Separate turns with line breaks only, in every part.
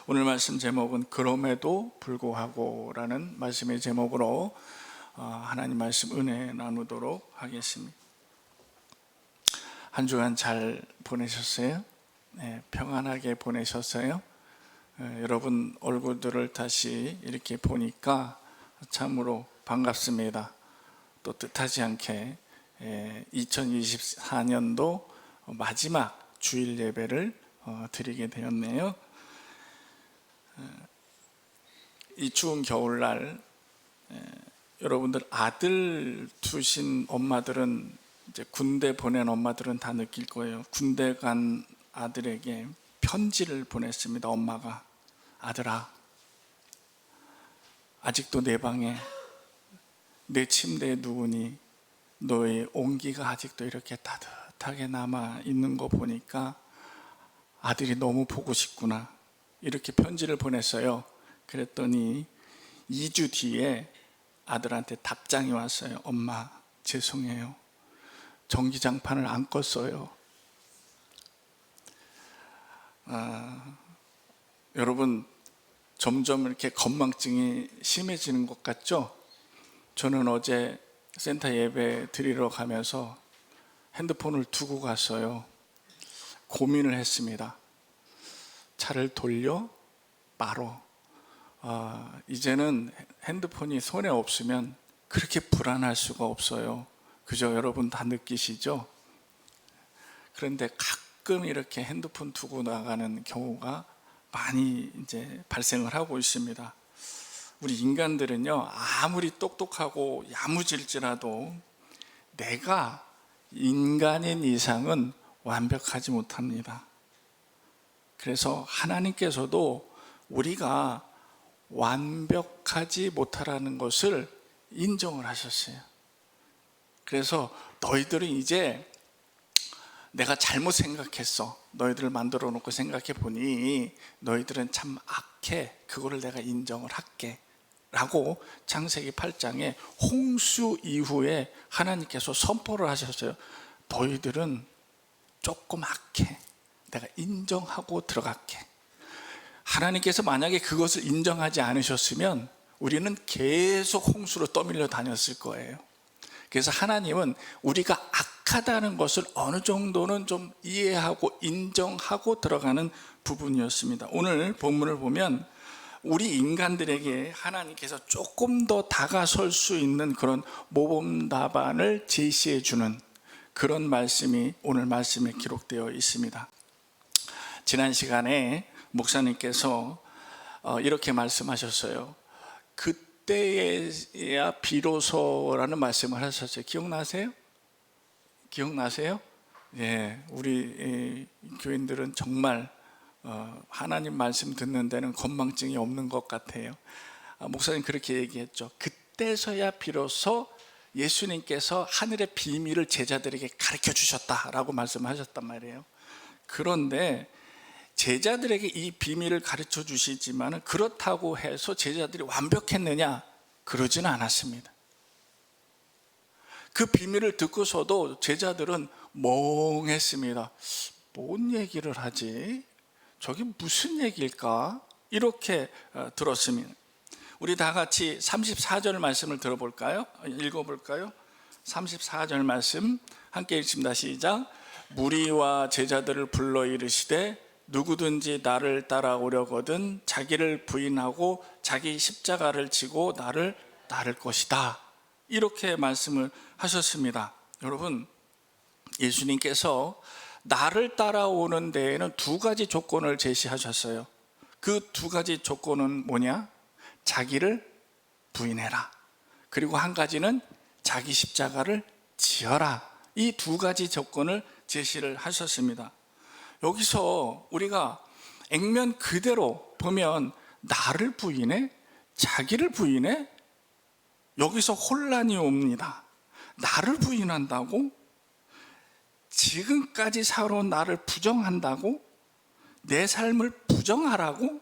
오늘 말씀 제목은 그럼에도 불구하고라는 말씀의 제목으로 하나님 말씀 은혜 나누도록 하겠습니다. 한 주간 잘 보내셨어요? 네, 평안하게 보내셨어요? 여러분 얼굴들을 다시 이렇게 보니까 참으로 반갑습니다. 또 뜻하지 않게 2024년도 마지막 주일 예배를 드리게 되었네요. 이 추운 겨울날 여러분들 아들 두신 엄마들은, 이제 군대 보낸 엄마들은 다 느낄 거예요. 군대 간 아들에게 편지를 보냈습니다. 엄마가, 아들아, 아직도 내 방에 내 침대에 누우니 너의 온기가 아직도 이렇게 따뜻하게 남아 있는 거 보니까 아들이 너무 보고 싶구나, 이렇게 편지를 보냈어요. 그랬더니 2주 뒤에 아들한테 답장이 왔어요. 엄마, 죄송해요. 전기장판을 안 껐어요. 여러분, 점점 이렇게 건망증이 심해지는 것 같죠? 저는 어제 센터 예배 드리러 가면서 핸드폰을 두고 갔어요. 고민을 했습니다. 차를 돌려 말어. 이제는 핸드폰이 손에 없으면 그렇게 불안할 수가 없어요. 그죠? 여러분 다 느끼시죠? 그런데 가끔 이렇게 핸드폰 두고 나가는 경우가 많이 이제 발생을 하고 있습니다. 우리 인간들은요, 아무리 똑똑하고 야무질지라도 내가 인간인 이상은 완벽하지 못합니다. 그래서 하나님께서도 우리가 완벽하지 못하라는 것을 인정을 하셨어요. 그래서 너희들은 이제 내가 잘못 생각했어, 너희들을 만들어 놓고 생각해 보니 너희들은 참 악해, 그거를 내가 인정을 할게 라고 창세기 8장에 홍수 이후에 하나님께서 선포를 하셨어요. 너희들은 조금 악해, 내가 인정하고 들어갈게. 하나님께서 만약에 그것을 인정하지 않으셨으면 우리는 계속 홍수로 떠밀려 다녔을 거예요. 그래서 하나님은 우리가 악하다는 것을 어느 정도는 좀 이해하고 인정하고 들어가는 부분이었습니다. 오늘 본문을 보면 우리 인간들에게 하나님께서 조금 더 다가설 수 있는 그런 모범 답안을 제시해 주는 그런 말씀이 오늘 말씀에 기록되어 있습니다. 지난 시간에 목사님께서 이렇게 말씀하셨어요. 그때야 비로소라는 말씀을 하셨어요. 기억나세요? 기억나세요? 예, 우리 교인들은 정말 하나님 말씀 듣는 데는 건망증이 없는 것 같아요. 목사님 그렇게 얘기했죠. 그때서야 비로소 예수님께서 하늘의 비밀을 제자들에게 가르쳐 주셨다라고 말씀하셨단 말이에요. 그런데 제자들에게 이 비밀을 가르쳐 주시지만 그렇다고 해서 제자들이 완벽했느냐? 그러지는 않았습니다. 그 비밀을 듣고서도 제자들은 멍했습니다. 뭔 얘기를 하지? 저게 무슨 얘기일까? 이렇게 들었습니다. 우리 다 같이 34절 말씀을 들어볼까요? 읽어볼까요? 34절 말씀 함께 읽습니다. 시작. 무리와 제자들을 불러 이르시되 누구든지 나를 따라오려거든 자기를 부인하고 자기 십자가를 지고 나를 따를 것이다. 이렇게 말씀을 하셨습니다. 여러분, 예수님께서 나를 따라오는 데에는 두 가지 조건을 제시하셨어요. 그 두 가지 조건은 뭐냐? 자기를 부인해라. 그리고 한 가지는 자기 십자가를 지어라. 이 두 가지 조건을 제시를 하셨습니다. 여기서 우리가 액면 그대로 보면 나를 부인해? 자기를 부인해? 여기서 혼란이 옵니다. 나를 부인한다고? 지금까지 살아온 나를 부정한다고? 내 삶을 부정하라고?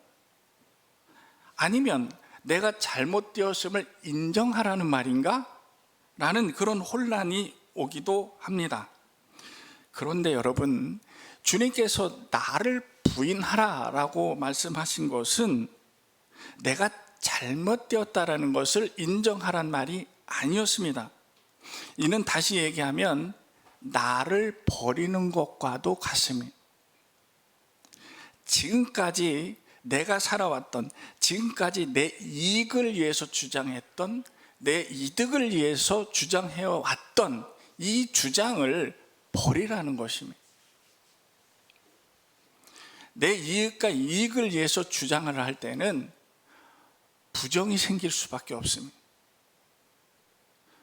아니면 내가 잘못되었음을 인정하라는 말인가? 라는 그런 혼란이 오기도 합니다. 그런데 여러분, 주님께서 나를 부인하라라고 말씀하신 것은 내가 잘못되었다라는 것을 인정하란 말이 아니었습니다. 이는 다시 얘기하면 나를 버리는 것과도 같습니다. 지금까지 내가 살아왔던, 지금까지 내 이익을 위해서 주장했던, 내 이득을 위해서 주장해왔던 이 주장을 버리라는 것입니다. 내 이익과 이익을 위해서 주장을 할 때는 부정이 생길 수밖에 없습니다.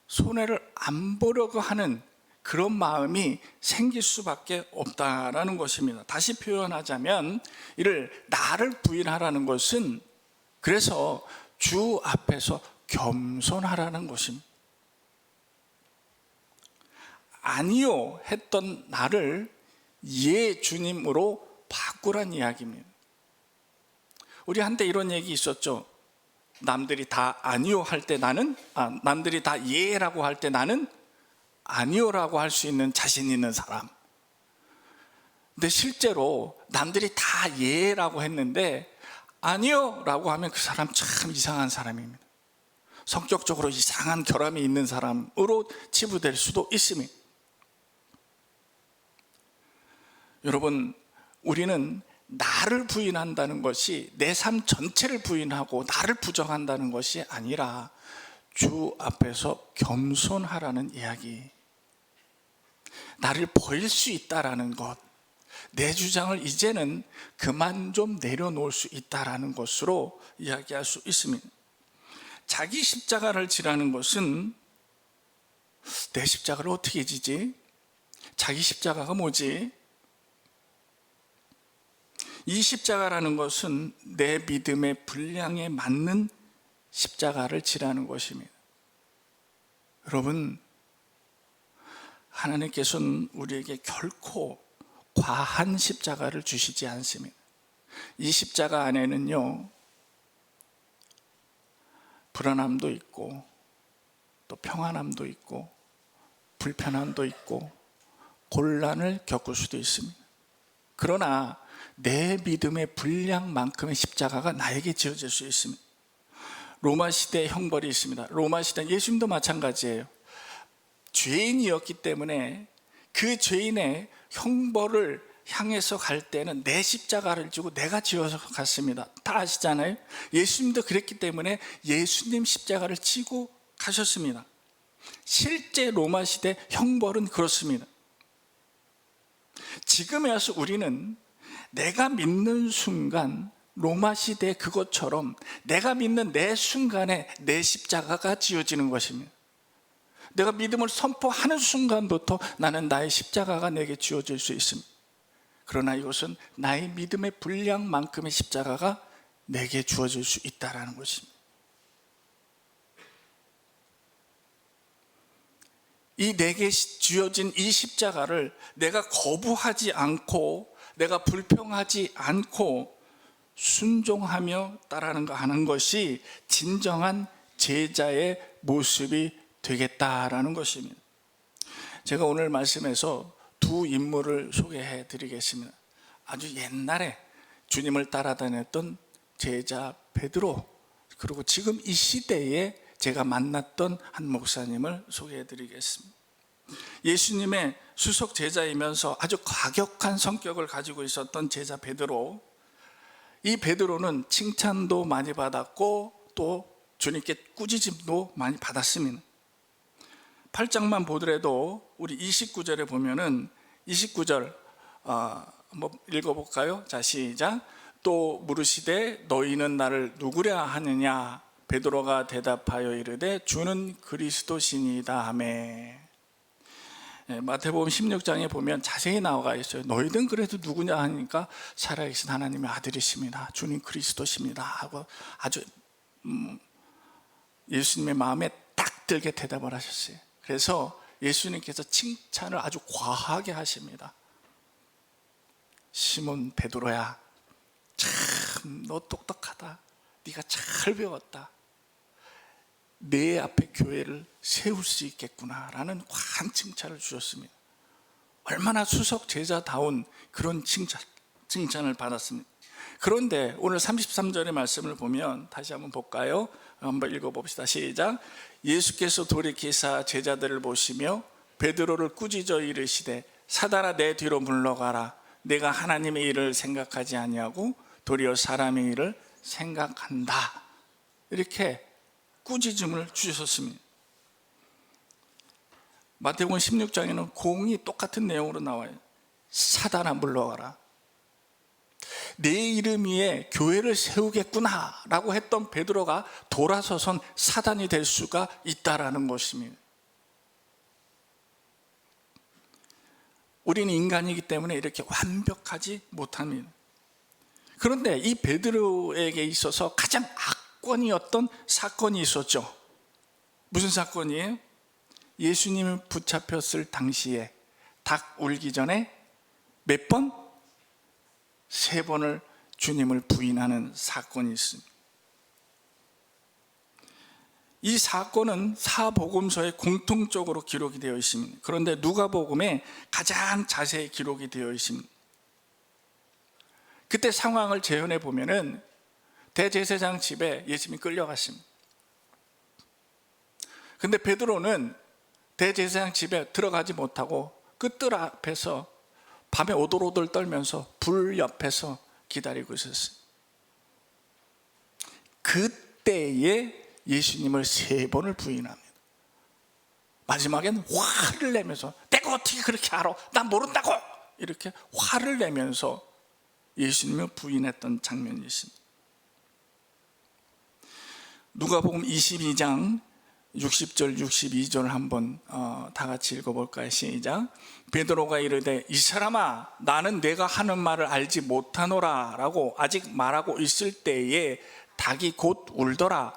손해를 안 보려고 하는 그런 마음이 생길 수밖에 없다라는 것입니다. 다시 표현하자면 이를 나를 부인하라는 것은 그래서 주 앞에서 겸손하라는 것입니다. 아니요 했던 나를 예 주님으로 바꾸란 이야기입니다. 우리 한때 이런 얘기 있었죠. 남들이 다 아니요 할 때 나는 남들이 다 예라고 할 때 나는 아니요라고 할 수 있는 자신 있는 사람. 근데 실제로 남들이 다 예라고 했는데 아니요라고 하면 그 사람 참 이상한 사람입니다. 성격적으로 이상한 결함이 있는 사람으로 치부될 수도 있습니다. 여러분, 우리는 나를 부인한다는 것이 내 삶 전체를 부인하고 나를 부정한다는 것이 아니라 주 앞에서 겸손하라는 이야기, 나를 버릴 수 있다라는 것, 내 주장을 이제는 그만 좀 내려놓을 수 있다라는 것으로 이야기할 수 있습니다. 자기 십자가를 지라는 것은 내 십자가를 어떻게 지지? 자기 십자가가 뭐지? 이 십자가라는 것은 내 믿음의 분량에 맞는 십자가를 지라는 것입니다. 여러분, 하나님께서는 우리에게 결코 과한 십자가를 주시지 않습니다. 이 십자가 안에는요, 불안함도 있고 또 평안함도 있고 불편함도 있고 곤란을 겪을 수도 있습니다. 그러나 내 믿음의 분량만큼의 십자가가 나에게 지어질 수 있습니다. 로마 시대의 형벌이 있습니다. 로마 시대, 예수님도 마찬가지예요. 죄인이었기 때문에 그 죄인의 형벌을 향해서 갈 때는 내 십자가를 지고 내가 지어서 갔습니다. 다 아시잖아요. 예수님도 그랬기 때문에 예수님 십자가를 지고 가셨습니다. 실제 로마 시대 형벌은 그렇습니다. 지금에 와서 우리는 내가 믿는 순간 로마 시대 그것처럼 내가 믿는 내 순간에 내 십자가가 지어지는 것입니다. 내가 믿음을 선포하는 순간부터 나는 나의 십자가가 내게 지어질 수 있습니다. 그러나 이것은 나의 믿음의 분량만큼의 십자가가 내게 주어질 수 있다는 것입니다. 이 내게 주어진 이 십자가를 내가 거부하지 않고 내가 불평하지 않고 순종하며 따라가는 것이 진정한 제자의 모습이 되겠다라는 것입니다. 제가 오늘 말씀에서 두 인물을 소개해 드리겠습니다. 아주 옛날에 주님을 따라다녔던 제자 베드로, 그리고 지금 이 시대에 제가 만났던 한 목사님을 소개해 드리겠습니다. 예수님의 수석 제자이면서 아주 과격한 성격을 가지고 있었던 제자 베드로, 이 베드로는 칭찬도 많이 받았고 또 주님께 꾸짖음도 많이 받았습니다. 8장만 보더라도 우리 29절에 보면은 29절 한번 읽어볼까요? 자, 시작. 또 물으시되 너희는 나를 누구랴 하느냐? 베드로가 대답하여 이르되 주는 그리스도시니이다 하매. 마태복음 16장에 보면 자세히 나와 있어요. 너희는 그래도 누구냐 하니까 살아계신 하나님의 아들이십니다. 주님 그리스도십니다 하고 아주 예수님의 마음에 딱 들게 대답을 하셨어요. 그래서 예수님께서 칭찬을 아주 과하게 하십니다. 시몬 베드로야, 참 너 똑똑하다. 네가 잘 배웠다. 내 앞에 교회를 세울 수 있겠구나라는 과한 칭찬을 주셨습니다. 얼마나 수석 제자다운 그런 칭찬을 받았습니다. 그런데 오늘 33절의 말씀을 보면 다시 한번 볼까요? 한번 읽어봅시다. 시작. 예수께서 돌이키사 제자들을 보시며 베드로를 꾸짖어 이르시되 사단아 내 뒤로 물러가라. 내가 하나님의 일을 생각하지 아니하고 도리어 사람의 일을 생각한다. 이렇게 꾸짖음을 주셨습니다. 마태복음 16장에는 공이 똑같은 내용으로 나와요. 사단아 물러가라. 내 이름 위에 교회를 세우겠구나 라고 했던 베드로가 돌아서선 사단이 될 수가 있다라는 것입니다. 우리는 인간이기 때문에 이렇게 완벽하지 못합니다. 그런데 이 베드로에게 있어서 가장 악권이었던 사건이 있었죠. 무슨 사건이에요? 예수님이 붙잡혔을 당시에 닭 울기 전에 몇 번? 3번을 주님을 부인하는 사건이 있습니다. 이 사건은 사복음서에 공통적으로 기록이 되어 있습니다. 그런데 누가복음에 가장 자세히 기록이 되어 있습니다. 그때 상황을 재현해 보면은 대제사장 집에 예수님이 끌려갔습니다. 근데 베드로는 대제사장 집에 들어가지 못하고 그 뜰 앞에서 밤에 오돌오돌 떨면서 불 옆에서 기다리고 있었어요. 그때에 예수님을 3번을 부인합니다. 마지막엔 화를 내면서 내가 어떻게 그렇게 알아? 난 모른다고! 이렇게 화를 내면서 예수님을 부인했던 장면이 있습니다. 누가복음 22장 60절 62절 한번 다 같이 읽어볼까요? 시작. 베드로가 이르되 이 사람아 나는 내가 하는 말을 알지 못하노라 라고 아직 말하고 있을 때에 닭이 곧 울더라.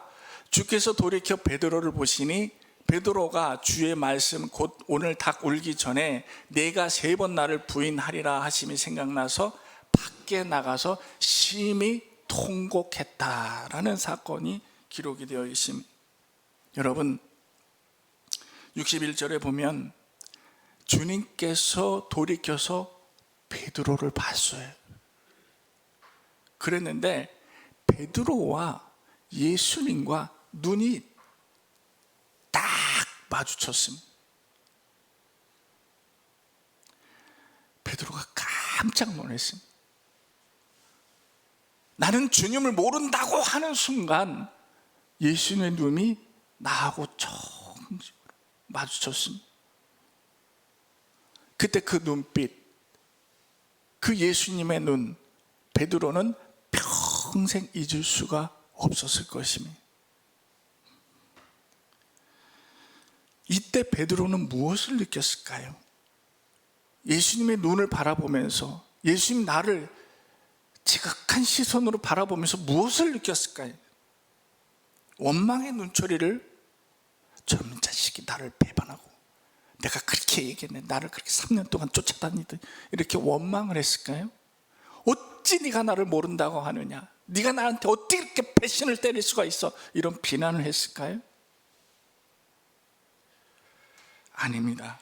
주께서 돌이켜 베드로를 보시니 베드로가 주의 말씀 곧 오늘 닭 울기 전에 내가 3번 나를 부인하리라 하심이 생각나서 밖에 나가서 심히 통곡했다라는 사건이 기록이 되어 있습니다. 여러분 61절에 보면 주님께서 돌이켜서 베드로를 봤어요. 그랬는데 베드로와 예수님과 눈이 딱 마주쳤습니다. 베드로가 깜짝 놀랐습니다. 나는 주님을 모른다고 하는 순간 예수님의 눈이 나하고 정식으로 마주쳤습니다. 그때 그 눈빛, 그 예수님의 눈, 베드로는 평생 잊을 수가 없었을 것입니다. 이때 베드로는 무엇을 느꼈을까요? 예수님의 눈을 바라보면서 예수님 나를 지극한 시선으로 바라보면서 무엇을 느꼈을까요? 원망의 눈초리를 젊은 자식이 나를 배반하고 내가 그렇게 얘기했네, 나를 그렇게 3년 동안 쫓아다니더니 이렇게 원망을 했을까요? 어찌 네가 나를 모른다고 하느냐, 네가 나한테 어떻게 이렇게 배신을 때릴 수가 있어, 이런 비난을 했을까요? 아닙니다.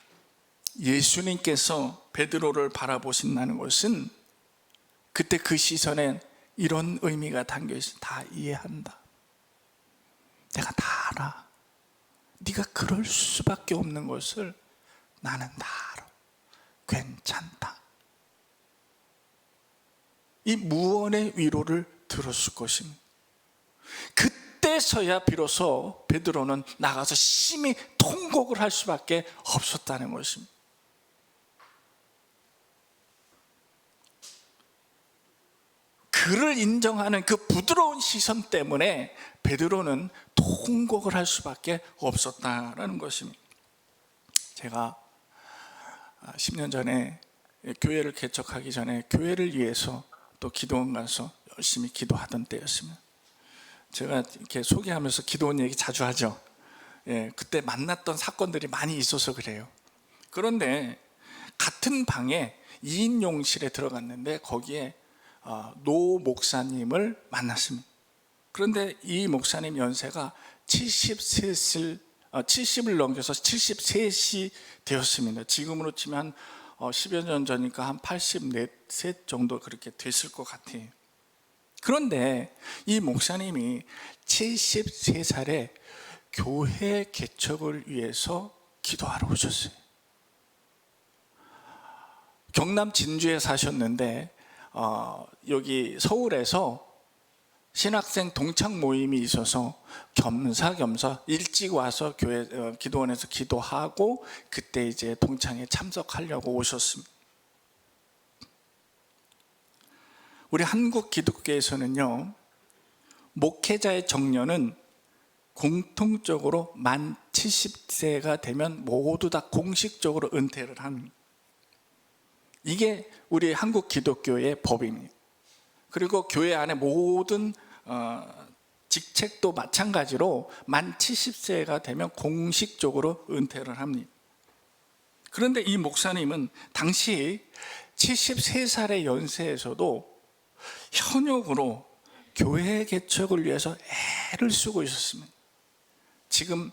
예수님께서 베드로를 바라보신다는 것은 그때 그 시선에 이런 의미가 담겨 있어. 다 이해한다. 내가 다 알아. 네가 그럴 수밖에 없는 것을 나는 다 알아. 괜찮다. 이 무언의 위로를 들었을 것입니다. 그때서야 비로소 베드로는 나가서 심히 통곡을 할 수밖에 없었다는 것입니다. 그를 인정하는 그 부드러운 시선 때문에 베드로는 통곡을 할 수밖에 없었다라는 것입니다. 제가 10년 전에 교회를 개척하기 전에 교회를 위해서 또 기도원 가서 열심히 기도하던 때였습니다. 제가 이렇게 소개하면서 기도원 얘기 자주 하죠. 그때 만났던 사건들이 많이 있어서 그래요. 그런데 같은 방에 2인 용실에 들어갔는데 거기에 노 목사님을 만났습니다. 그런데 이 목사님 연세가 70을 넘겨서 73이 되었습니다. 지금으로 치면 10여 년 전이니까 한 84세 정도 그렇게 됐을 것 같아요. 그런데 이 목사님이 73살에 교회 개척을 위해서 기도하러 오셨어요. 경남 진주에 사셨는데 여기 서울에서 신학생 동창 모임이 있어서 겸사겸사 일찍 와서 교회 기도원에서 기도하고 그때 이제 동창에 참석하려고 오셨습니다. 우리 한국 기독교에서는요, 목회자의 정년은 공통적으로 만 70세가 되면 모두 다 공식적으로 은퇴를 합니다. 이게 우리 한국 기독교의 법입니다. 그리고 교회 안에 모든 직책도 마찬가지로 만 70세가 되면 공식적으로 은퇴를 합니다. 그런데 이 목사님은 당시 73살의 연세에서도 현역으로 교회 개척을 위해서 애를 쓰고 있었습니다. 지금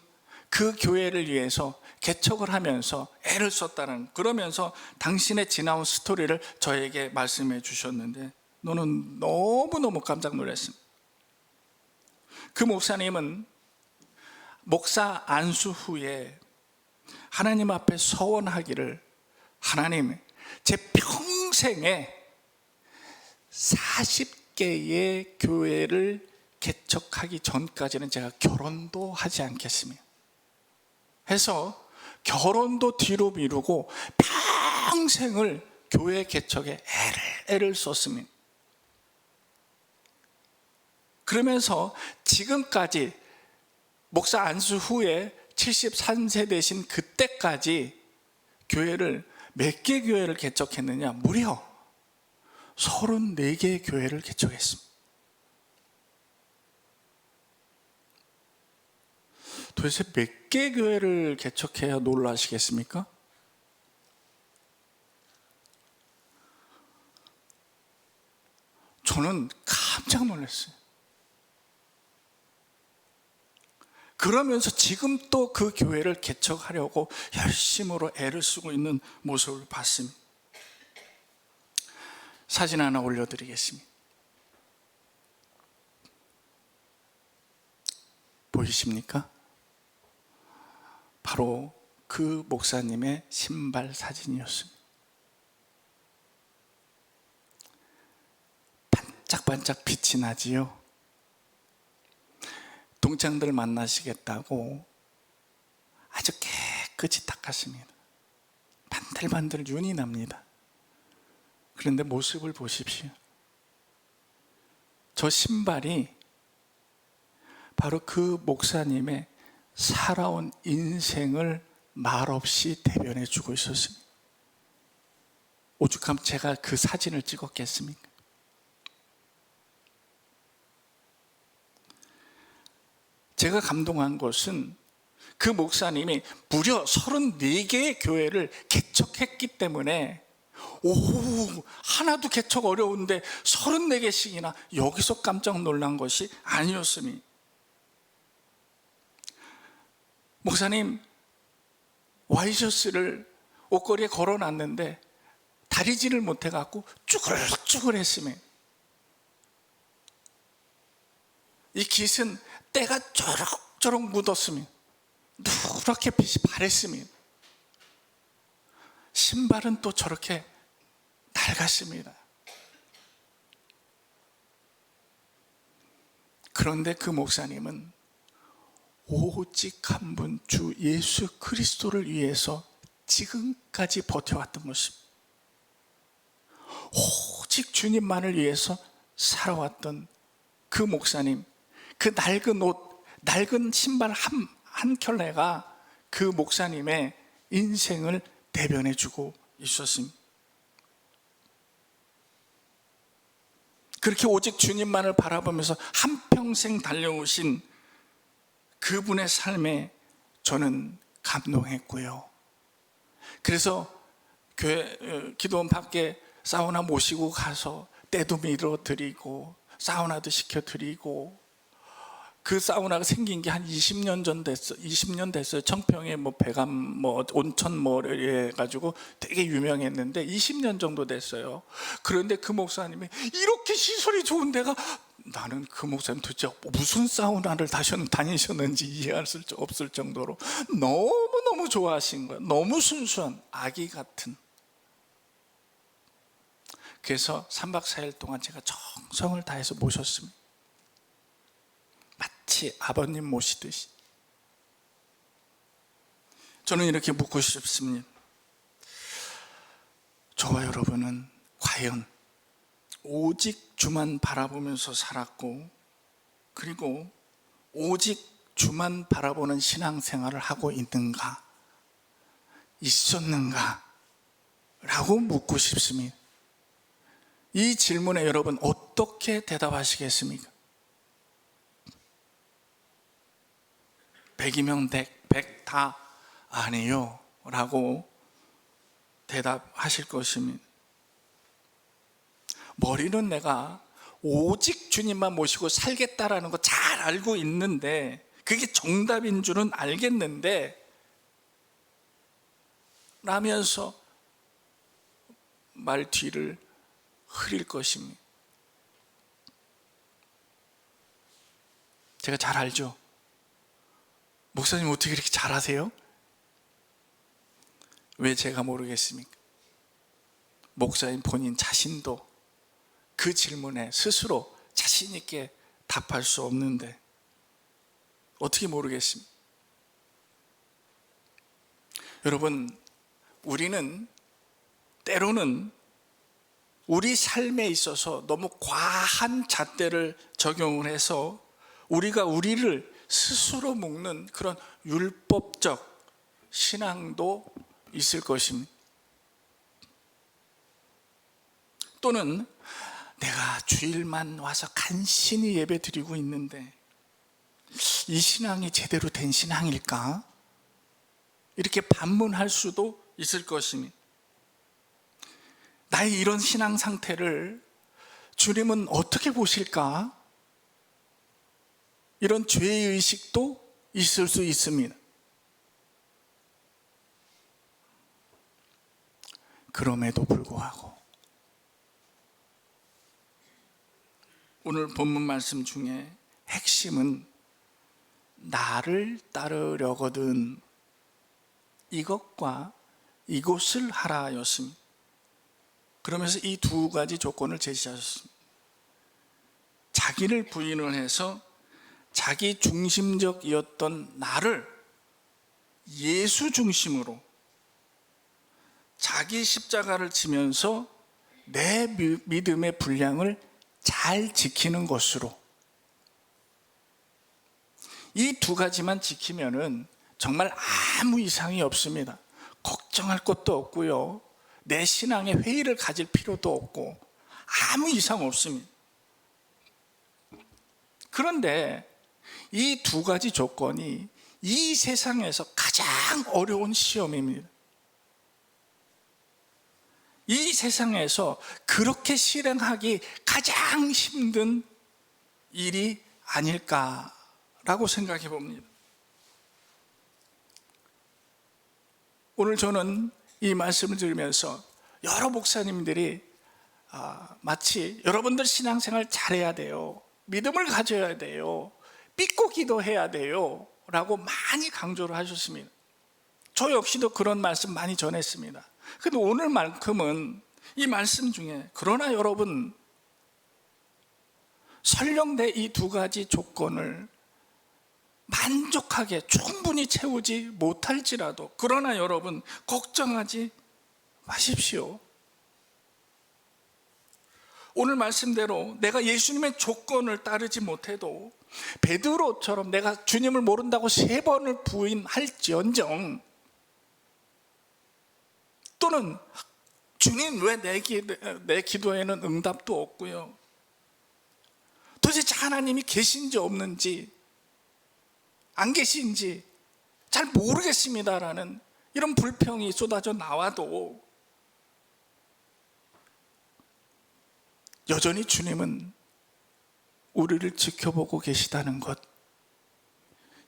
그 교회를 위해서 개척을 하면서 애를 썼다는, 그러면서 당신의 지나온 스토리를 저에게 말씀해 주셨는데 너는 너무너무 깜짝 놀랐습니다. 그 목사님은 목사 안수 후에 하나님 앞에 서원하기를, 하나님, 제 평생에 40개의 교회를 개척하기 전까지는 제가 결혼도 하지 않겠습니다 해서 결혼도 뒤로 미루고 평생을 교회 개척에 애를 썼습니다. 그러면서 지금까지 목사 안수 후에 73세 되신 그때까지 교회를 몇 개 교회를 개척했느냐? 무려 34개의 교회를 개척했습니다. 도대체 몇 개 교회를 개척해야 놀라시겠습니까? 저는 깜짝 놀랐어요. 그러면서 지금 또 그 교회를 개척하려고 열심으로 애를 쓰고 있는 모습을 봤습니다. 사진 하나 올려드리겠습니다. 보이십니까? 바로 그 목사님의 신발 사진이었습니다. 반짝반짝 빛이 나지요. 동창들 만나시겠다고 아주 깨끗이 닦았습니다. 반들반들 윤이 납니다. 그런데 모습을 보십시오. 저 신발이 바로 그 목사님의 살아온 인생을 말없이 대변해 주고 있었습니다. 오죽하면 제가 그 사진을 찍었겠습니까? 제가 감동한 것은 그 목사님이 무려 34개의 교회를 개척했기 때문에, 하나도 개척 어려운데 34개씩이나, 여기서 깜짝 놀란 것이 아니었습니다. 목사님 와이셔츠를 옷걸이에 걸어놨는데 다리질을 못해갖고 쭈글쭈글했으면, 이 깃은 때가 쪼록쪼록 묻었으면, 누렇게 빛이 바랬으면, 신발은 또 저렇게 낡았습니다. 그런데 그 목사님은 오직 한 분 주 예수 그리스도를 위해서 지금까지 버텨왔던 모습, 오직 주님만을 위해서 살아왔던 그 목사님, 그 낡은 옷, 낡은 신발 한 켤레가 그 목사님의 인생을 대변해주고 있었습니다. 그렇게 오직 주님만을 바라보면서 한평생 달려오신 그분의 삶에 저는 감동했고요. 그래서 교회 기도원 밖에 사우나 모시고 가서 때도 밀어드리고 사우나도 시켜드리고 그 사우나가 생긴 게 한 20년 전 됐어. 20년 됐어요. 청평에 뭐 배감 뭐 온천 뭐 해가지고 되게 유명했는데 20년 정도 됐어요. 그런데 그 목사님이 이렇게 시설이 좋은 데가, 나는 그 목사님 도대체 무슨 사우나를 다니셨는지 이해할 수 없을 정도로 너무너무 좋아하신 거예요. 너무 순수한 아기 같은. 그래서 3박 4일 동안 제가 정성을 다해서 모셨습니다. 마치 아버님 모시듯이. 저는 이렇게 묻고 싶습니다. 저와 여러분은 과연 오직 주만 바라보면서 살았고, 그리고 오직 주만 바라보는 신앙생활을 하고 있는가, 있었는가 라고 묻고 싶습니다. 이 질문에 여러분 어떻게 대답하시겠습니까? 100이면 100 다 아니요 라고 대답하실 것입니다. 머리는 내가 오직 주님만 모시고 살겠다라는 거 잘 알고 있는데, 그게 정답인 줄은 알겠는데 라면서 말 뒤를 흐릴 것입니다. 제가 잘 알죠? 목사님 어떻게 이렇게 잘하세요? 왜 제가 모르겠습니까? 목사님 본인 자신도 그 질문에 스스로 자신 있게 답할 수 없는데 어떻게 모르겠습니까? 여러분, 우리는 때로는 우리 삶에 있어서 너무 과한 잣대를 적용을 해서 우리가 우리를 스스로 묶는 그런 율법적 신앙도 있을 것입니다. 또는 내가 주일만 와서 간신히 예배 드리고 있는데 이 신앙이 제대로 된 신앙일까? 이렇게 반문할 수도 있을 것입니다. 나의 이런 신앙 상태를 주님은 어떻게 보실까? 이런 죄의식도 있을 수 있습니다. 그럼에도 불구하고 오늘 본문 말씀 중에 핵심은 나를 따르려거든 이것과 이곳을 하라 였습니다. 그러면서 이 두 가지 조건을 제시하셨습니다. 자기를 부인을 해서 자기 중심적이었던 나를 예수 중심으로 자기 십자가를 지면서 내 믿음의 분량을 잘 지키는 것으로, 이 두 가지만 지키면은 정말 아무 이상이 없습니다. 걱정할 것도 없고요, 내 신앙에 회의를 가질 필요도 없고 아무 이상 없습니다. 그런데 이 두 가지 조건이 이 세상에서 가장 어려운 시험입니다. 이 세상에서 그렇게 실행하기 가장 힘든 일이 아닐까라고 생각해 봅니다. 오늘 저는 이 말씀을 들으면서 여러 목사님들이 마치 여러분들 신앙생활 잘해야 돼요, 믿음을 가져야 돼요, 믿고 기도해야 돼요 라고 많이 강조를 하셨습니다. 저 역시도 그런 말씀 많이 전했습니다. 근데 오늘만큼은 이 말씀 중에 그러나 여러분 설령 내 이 두 가지 조건을 만족하게 충분히 채우지 못할지라도 그러나 여러분 걱정하지 마십시오. 오늘 말씀대로 내가 예수님의 조건을 따르지 못해도 베드로처럼 내가 주님을 모른다고 3번을 부인할지언정, 또는 주님 왜 내 기도에는 응답도 없고요, 도대체 하나님이 계신지 없는지 안 계신지 잘 모르겠습니다라는 이런 불평이 쏟아져 나와도 여전히 주님은 우리를 지켜보고 계시다는 것,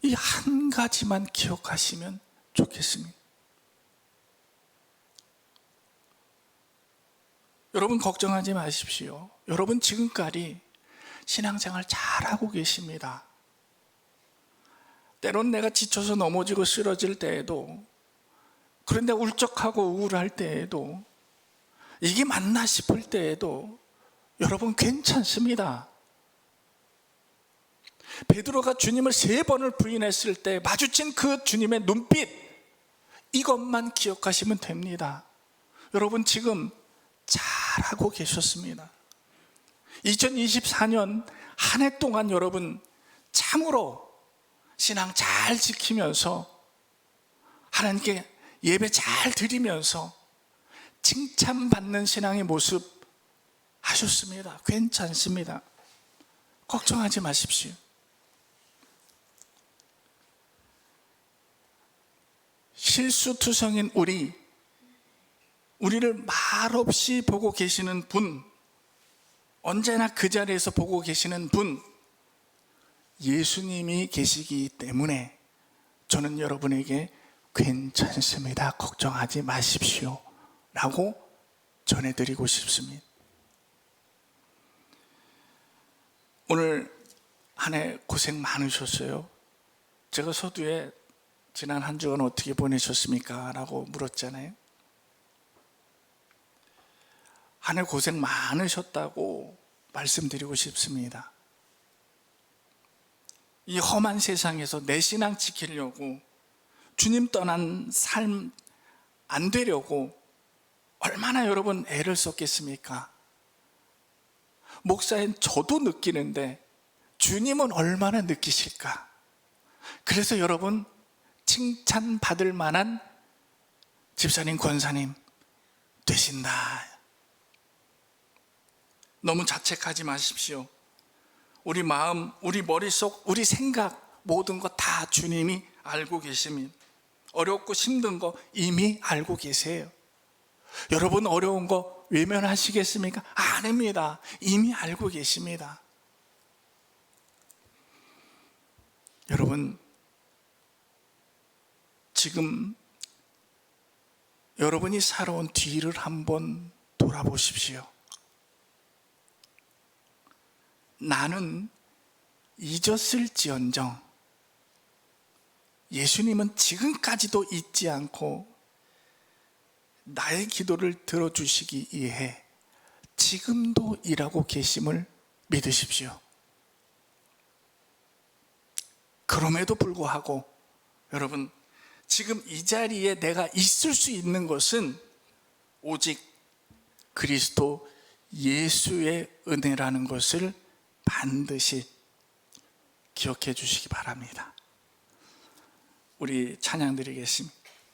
이 한 가지만 기억하시면 좋겠습니다. 여러분 걱정하지 마십시오. 여러분 지금까지 신앙생활 잘하고 계십니다. 때론 내가 지쳐서 넘어지고 쓰러질 때에도, 그런데 울적하고 우울할 때에도, 이게 맞나 싶을 때에도 여러분 괜찮습니다. 베드로가 주님을 3번을 부인했을 때 마주친 그 주님의 눈빛, 이것만 기억하시면 됩니다. 여러분 지금 잘하고 계셨습니다. 2024년 한 해 동안 여러분 참으로 신앙 잘 지키면서 하나님께 예배 잘 드리면서 칭찬받는 신앙의 모습 하셨습니다. 괜찮습니다. 걱정하지 마십시오. 실수투성인 우리를 말없이 보고 계시는 분, 언제나 그 자리에서 보고 계시는 분, 예수님이 계시기 때문에 저는 여러분에게 괜찮습니다, 걱정하지 마십시오 라고 전해드리고 싶습니다. 오늘 한 해 고생 많으셨어요. 제가 서두에 지난 한 주간 어떻게 보내셨습니까? 라고 물었잖아요. 한 해 고생 많으셨다고 말씀드리고 싶습니다. 이 험한 세상에서 내 신앙 지키려고, 주님 떠난 삶 안 되려고 얼마나 여러분 애를 썼겠습니까? 목사인 저도 느끼는데 주님은 얼마나 느끼실까? 그래서 여러분 칭찬받을 만한 집사님, 권사님 되신다. 너무 자책하지 마십시오. 우리 마음, 우리 머릿속, 우리 생각 모든 거 다 주님이 알고 계십니다. 어렵고 힘든 거 이미 알고 계세요. 여러분 어려운 거 외면하시겠습니까? 아닙니다. 이미 알고 계십니다. 여러분 지금 여러분이 살아온 뒤를 한번 돌아보십시오. 나는 잊었을지언정 예수님은 지금까지도 잊지 않고 나의 기도를 들어주시기 위해 지금도 일하고 계심을 믿으십시오. 그럼에도 불구하고 여러분 지금 이 자리에 내가 있을 수 있는 것은 오직 그리스도 예수의 은혜라는 것을 반드시 기억해 주시기 바랍니다. 우리 찬양 드리겠습니다.